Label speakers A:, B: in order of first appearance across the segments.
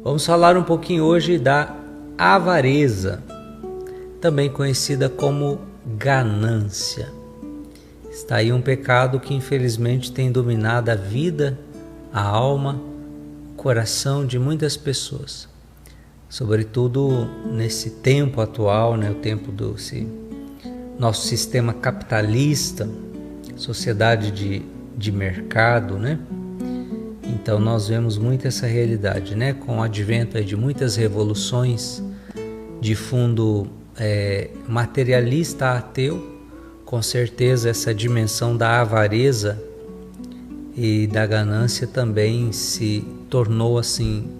A: Vamos falar um pouquinho hoje da avareza, também conhecida como ganância. Está aí um pecado que infelizmente tem dominado a vida, a alma, o coração de muitas pessoas. Sobretudo nesse tempo atual, o tempo do nosso sistema capitalista, sociedade de mercado, Então nós vemos muito essa realidade, com o advento aí de muitas revoluções de fundo materialista ateu. Com certeza essa dimensão da avareza e da ganância também se tornou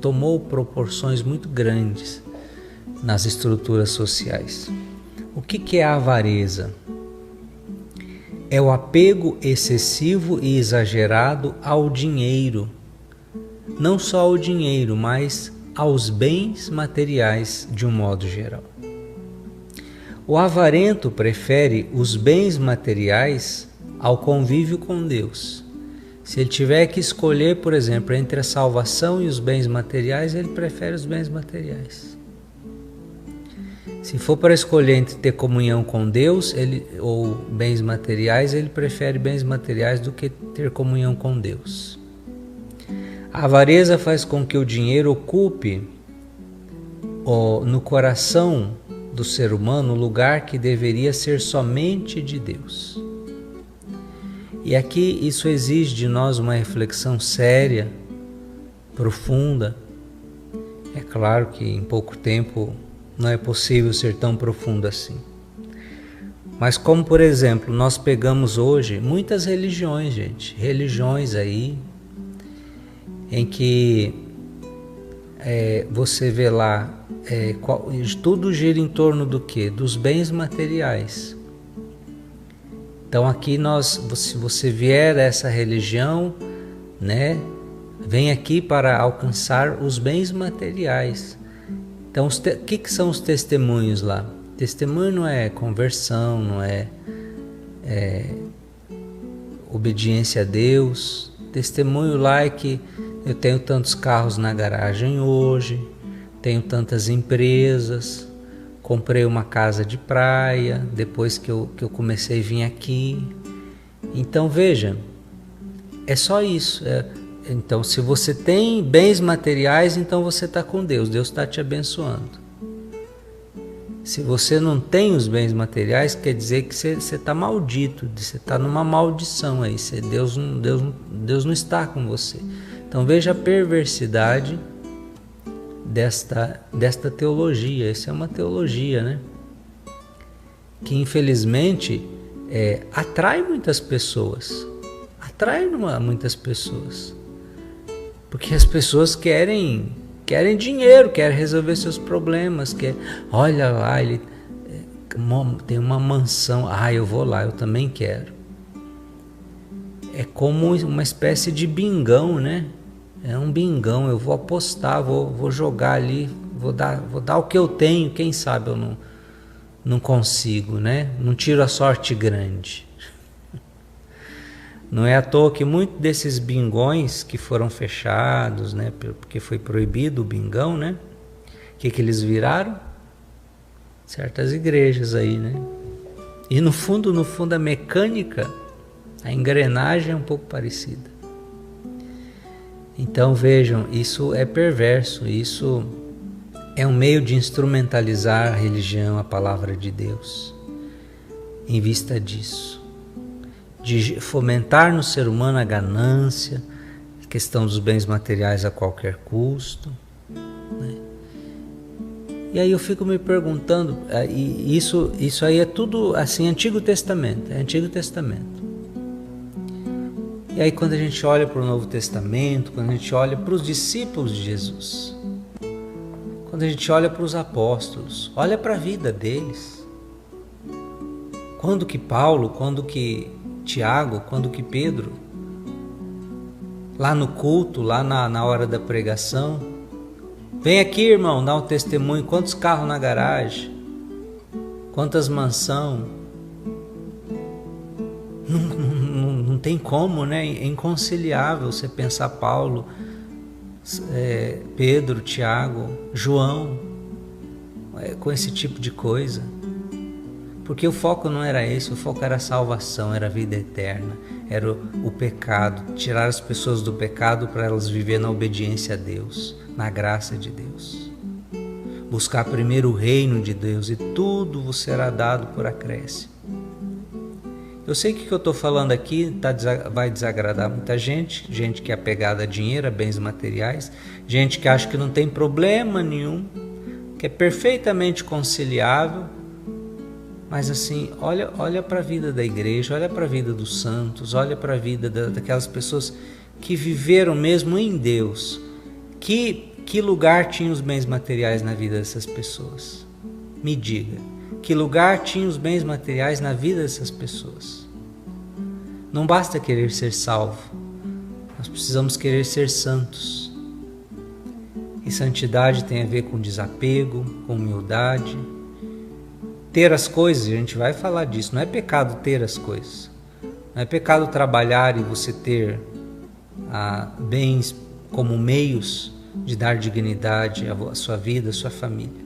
A: tomou proporções muito grandes nas estruturas sociais. O que é a avareza? É o apego excessivo e exagerado ao dinheiro, não só ao dinheiro, mas aos bens materiais de um modo geral. O avarento prefere os bens materiais ao convívio com Deus. Se ele tiver que escolher, por exemplo, entre a salvação e os bens materiais, ele prefere os bens materiais. Se for para escolher entre ter comunhão com Deus ou bens materiais, ele prefere bens materiais do que ter comunhão com Deus. A avareza faz com que o dinheiro ocupe no coração do ser humano o lugar que deveria ser somente de Deus. E aqui isso exige de nós uma reflexão séria, profunda. É claro que em pouco tempo não é possível ser tão profundo assim. Mas como, por exemplo, nós pegamos hoje muitas religiões, religiões aí, em que você vê lá, tudo gira em torno do quê? Dos bens materiais. Então aqui se você vier a essa religião, vem aqui para alcançar os bens materiais. Então o que são os testemunhos lá? Testemunho não é conversão, não é obediência a Deus. Testemunho lá é que eu tenho tantos carros na garagem hoje, tenho tantas empresas, comprei uma casa de praia depois que eu comecei a vir aqui. Então veja, é só isso. Então se você tem bens materiais, então você está com Deus, Deus está te abençoando. Se você não tem os bens materiais, quer dizer que você está maldito, você está numa maldição aí, Deus não está com você. Então veja a perversidade desta teologia. Essa é uma teologia, que infelizmente atrai muitas pessoas. Porque as pessoas querem dinheiro, querem resolver seus problemas, olha lá, ele tem uma mansão, eu vou lá, eu também quero. É como uma espécie de bingão, É um bingão, eu vou apostar, vou jogar ali, vou dar o que eu tenho, quem sabe eu não consigo, Não tiro a sorte grande. Não é à toa que muitos desses bingões que foram fechados, porque foi proibido o bingão, O que eles viraram? Certas igrejas aí, E no fundo a mecânica, a engrenagem é um pouco parecida. Então vejam, isso é perverso, isso é um meio de instrumentalizar a religião, a palavra de Deus, em vista disso, de fomentar no ser humano a ganância, a questão dos bens materiais a qualquer custo. E aí eu fico me perguntando, isso aí é tudo assim, Antigo Testamento. E aí quando a gente olha para o Novo Testamento, quando a gente olha para os discípulos de Jesus, quando a gente olha para os apóstolos, olha para a vida deles. Quando que Paulo, quando que Tiago, quando que Pedro, lá no culto, lá na hora da pregação, vem aqui, irmão, dá um testemunho, quantos carros na garagem, quantas mansões. Não tem como, É inconciliável você pensar Paulo Pedro, Tiago, João, com esse tipo de coisa. Porque o foco não era esse, o foco era a salvação, era a vida eterna, era o pecado, tirar as pessoas do pecado para elas viverem na obediência a Deus, na graça de Deus. Buscar primeiro o reino de Deus e tudo vos será dado por acréscimo. Eu sei que o que eu estou falando aqui vai desagradar muita gente, gente que é apegada a dinheiro, a bens materiais, gente que acha que não tem problema nenhum, que é perfeitamente conciliável. Mas assim, olha para a vida da igreja, olha para a vida dos santos, olha para a vida daquelas pessoas que viveram mesmo em Deus. Que lugar tinham os bens materiais na vida dessas pessoas? Me diga, que lugar tinham os bens materiais na vida dessas pessoas? Não basta querer ser salvo, nós precisamos querer ser santos. E santidade tem a ver com desapego, com humildade. Ter as coisas, a gente vai falar disso, não é pecado ter as coisas. Não é pecado trabalhar e você ter bens como meios de dar dignidade à sua vida, à sua família.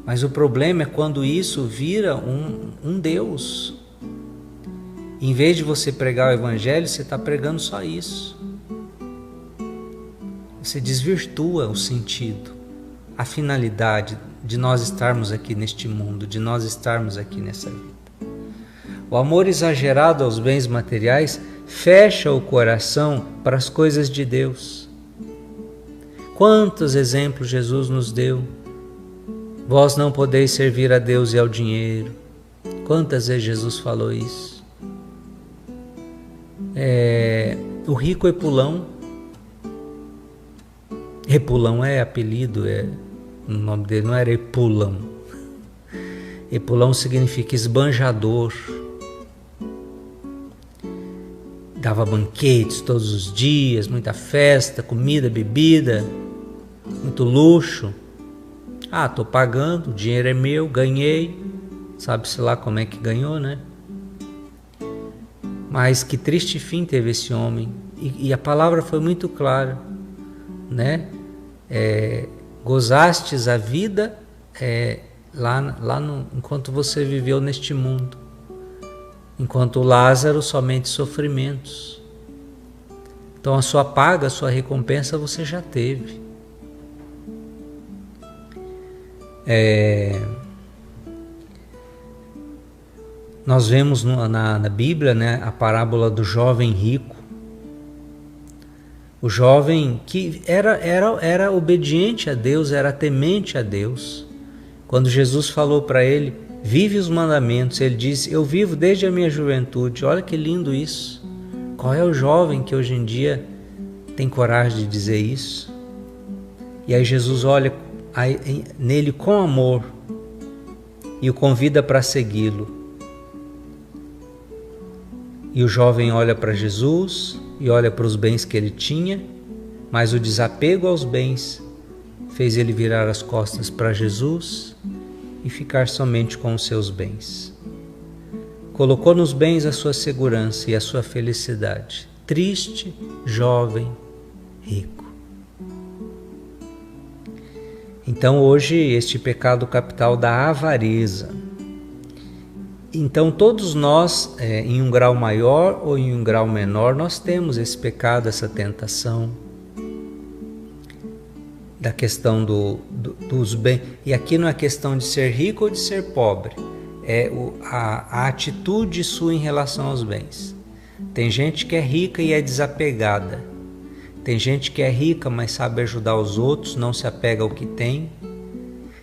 A: Mas o problema é quando isso vira um Deus. Em vez de você pregar o evangelho, você está pregando só isso. Você desvirtua o sentido, a finalidade de nós estarmos aqui neste mundo, de nós estarmos aqui nessa vida. O amor exagerado aos bens materiais fecha o coração para as coisas de Deus. Quantos exemplos Jesus nos deu? Vós não podeis servir a Deus e ao dinheiro. Quantas vezes Jesus falou isso? O rico Epulão. Epulão é apelido, o nome dele não era Epulão. Epulão significa esbanjador. Dava banquetes todos os dias, muita festa, comida, bebida, muito luxo. Estou pagando, o dinheiro é meu, ganhei. Sabe-se lá como é que ganhou, né? Mas que triste fim teve esse homem. E a palavra foi muito clara, né? Gozastes a vida enquanto você viveu neste mundo, enquanto Lázaro somente sofrimentos. Então a sua paga, a sua recompensa você já teve. Nós vemos na Bíblia, né, a parábola do jovem rico. O jovem que era obediente a Deus, era temente a Deus. Quando Jesus falou para ele, vive os mandamentos, ele disse, eu vivo desde a minha juventude. Olha que lindo isso. Qual é o jovem que hoje em dia tem coragem de dizer isso? E aí Jesus olha nele com amor e o convida para segui-lo. E o jovem olha para Jesus e olha para os bens que ele tinha, mas o desapego aos bens fez ele virar as costas para Jesus e ficar somente com os seus bens. Colocou nos bens a sua segurança e a sua felicidade. Triste, jovem, rico. Então hoje este pecado capital da avareza. Então todos nós, em um grau maior ou em um grau menor, nós temos esse pecado, essa tentação da questão dos bens. E aqui não é questão de ser rico ou de ser pobre, é a atitude sua em relação aos bens. Tem gente que é rica e é desapegada. Tem gente que é rica, mas sabe ajudar os outros, não se apega ao que tem.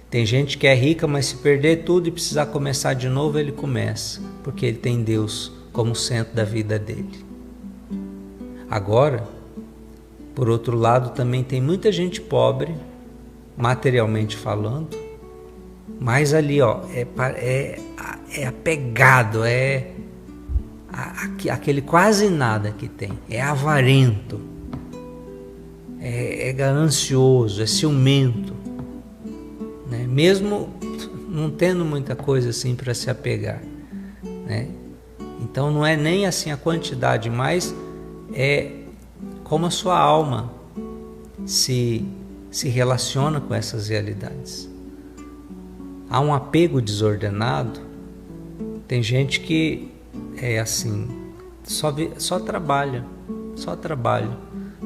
A: Tem gente que é rica, mas se perder tudo e precisar começar de novo, ele começa, porque ele tem Deus como centro da vida dele. Agora, por outro lado, também tem muita gente pobre, materialmente falando, mas ali é apegado, aquele quase nada que tem, é avarento, é ganancioso, é ciumento. Mesmo não tendo muita coisa assim para se apegar, né? Então não é nem assim a quantidade, mas é como a sua alma. se relaciona com essas realidades. Há um apego desordenado. Tem gente que é assim, só trabalha,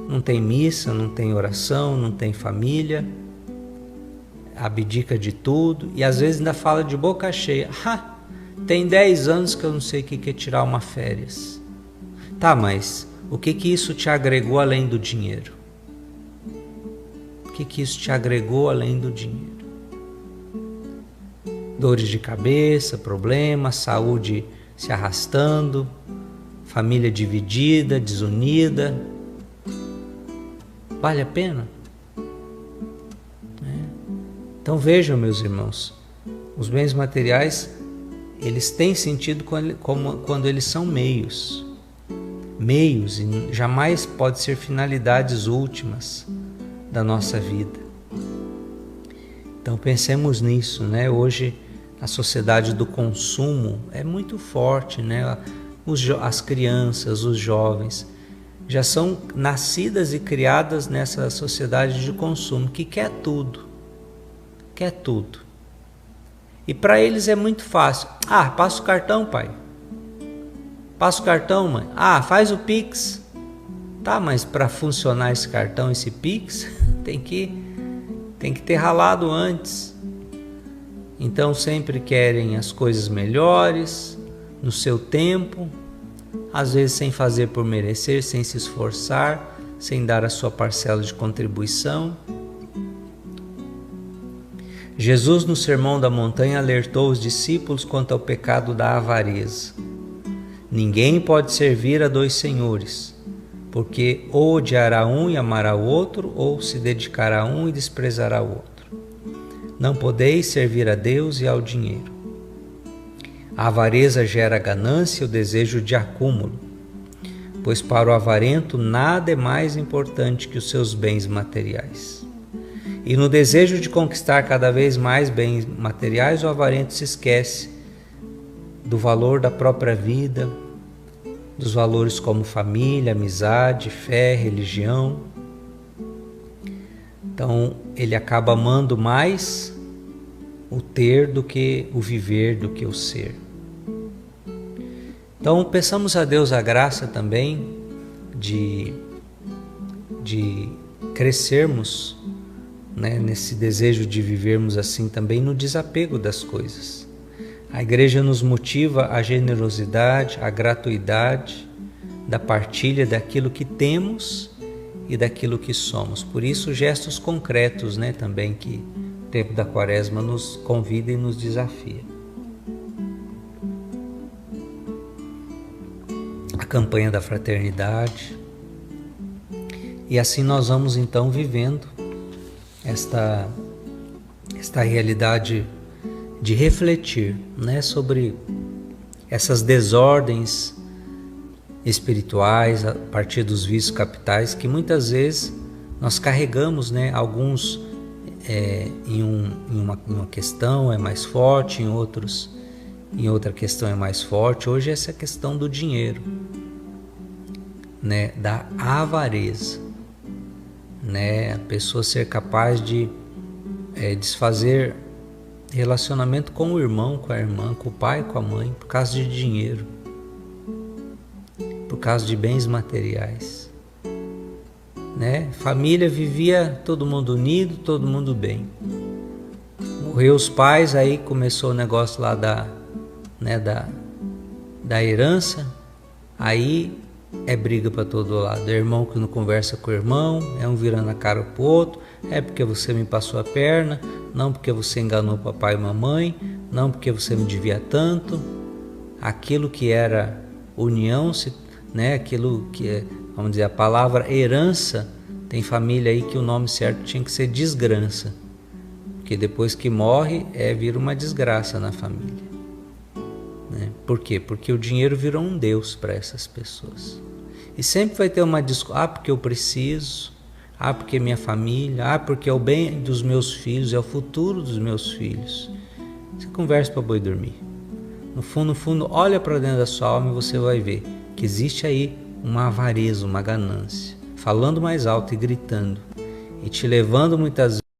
A: não tem missa, não tem oração, não tem família, abdica de tudo e às vezes ainda fala de boca cheia: tem 10 anos que eu não sei o que é tirar uma férias. Tá, mas o que isso te agregou além do dinheiro? O que isso te agregou além do dinheiro? Dores de cabeça, problemas, saúde se arrastando, família dividida, desunida. Vale a pena? Então vejam, meus irmãos, os bens materiais, eles têm sentido quando eles são meios e jamais pode ser finalidades últimas da nossa vida. Então pensemos nisso, né? Hoje a sociedade do consumo é muito forte, né? As crianças, os jovens já são nascidas e criadas nessa sociedade de consumo que quer tudo. E para eles é muito fácil. Passa o cartão, pai. Passa o cartão, mãe. Faz o Pix. Tá, mas para funcionar esse cartão, esse Pix, tem que ter ralado antes. Então sempre querem as coisas melhores, no seu tempo, às vezes sem fazer por merecer, sem se esforçar, sem dar a sua parcela de contribuição. Jesus, no Sermão da Montanha, alertou os discípulos quanto ao pecado da avareza. Ninguém pode servir a 2 senhores, porque ou odiará um e amará o outro, ou se dedicará a um e desprezará o outro. Não podeis servir a Deus e ao dinheiro. A avareza gera ganância e o desejo de acúmulo, pois para o avarento nada é mais importante que os seus bens materiais. E no desejo de conquistar cada vez mais bens materiais, o avarento se esquece do valor da própria vida, dos valores como família, amizade, fé, religião. Então ele acaba amando mais o ter do que o viver, do que o ser. Então peçamos a Deus a graça também de crescermos, né, nesse desejo de vivermos assim também no desapego das coisas. A igreja nos motiva à generosidade, à gratuidade, da partilha daquilo que temos e daquilo que somos. Por isso, gestos concretos, né, também que o tempo da Quaresma nos convida e nos desafia. A campanha da fraternidade. E assim nós vamos então vivendo esta realidade de refletir, né, sobre essas desordens espirituais a partir dos vícios capitais que muitas vezes nós carregamos, né, alguns em uma questão é mais forte, em outra questão é mais forte. Hoje essa questão do dinheiro, né, da avareza, né, a pessoa ser capaz de desfazer relacionamento com o irmão, com a irmã, com o pai, com a mãe, por causa de dinheiro, por causa de bens materiais, né? Família vivia todo mundo unido, todo mundo bem. Morreu os pais, aí começou o negócio lá da herança, aí é briga para todo lado. É irmão que não conversa com o irmão, é um virando a cara pro outro. É porque você me passou a perna, não porque você enganou papai e mamãe, não porque você me devia tanto. Aquilo que era união, né? Aquilo que é, vamos dizer, a palavra herança, tem família aí que o nome certo tinha que ser desgrança, porque depois que morre vira uma desgraça na família, né? Por quê? Porque o dinheiro virou um Deus para essas pessoas. E sempre vai ter uma desculpa: porque eu preciso, porque minha família, porque é o bem dos meus filhos, é o futuro dos meus filhos. Você conversa para boi dormir. No fundo, olha para dentro da sua alma e você vai ver que existe aí uma avareza, uma ganância, falando mais alto e gritando. e te levando muitas